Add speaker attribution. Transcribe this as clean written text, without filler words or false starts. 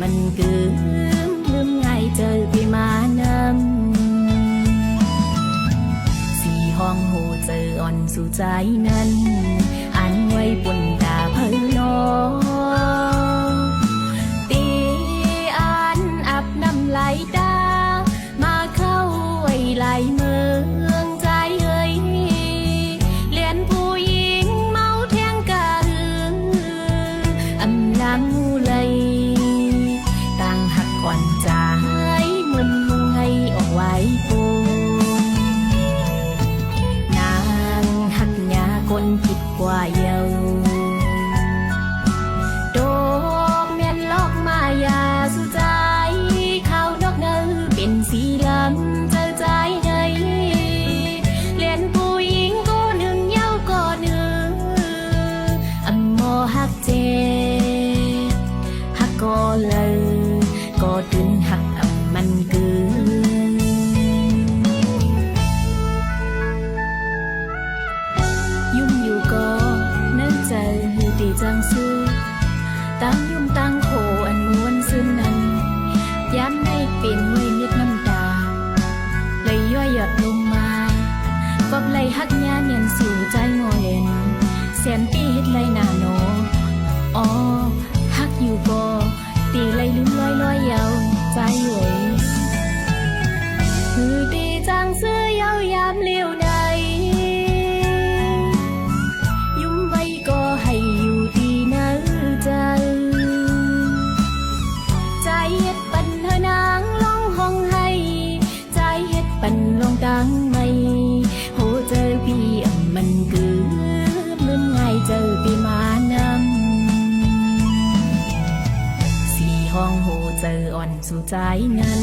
Speaker 1: มันกืมลืมง่ายเจอพี่มานำสีห้องหูเจออ่อนสู่ใจนั้นอันไว้ปนตาเพิ่นนอตีอันอับน้ำไหลดามาเข้าไว้ไหลเมืองใจเอ้ยเลียนผู้หญิงเมาแทงกะหืออำลังเลยต่างหักก่อนใจเหมือนมุงให้ออกไว้ปูนางหักยาคนผิดกว่าเยาดอกเมียนลอกมายาสุใจข้าวนอกเนื้อเป็นสีลำเจอใจเนยเลียนผู้หญิงก็หนึ่งเย้าก็หนึ่งอำมอหักเจหักก็เลยก็ถึงหักอำมันกือยุ่งอยู่ก็นึกใจดีจังซื้อตั้งยุ่งตั้งโขอันม้วนซึ้งนั้นย้ำได้เป็นไว้มิดน้ำตาเลยย่อยหยดลงมากอบไหลหักยาเนียนสู่ใจงอเย็นแสนปีเฮ็ดไหลหนาโนอ๋อหักอยู่ก็ตีไหลลืมลอยลอยเยาใจเอ๋ยคือดีจังซื้อเยายามเลี้ยวใดยุ่มไว้ก็ให้อยู่ที่เนื้อใจใจเฮ็ดปันเธอนางลองห้องให้ใจเฮ็ดปันลองดังไม่โหเจอพี่มันกือลืมง่ายเจอพี่มานำสีห้องโหเจออ่อนสู่ใจนั้น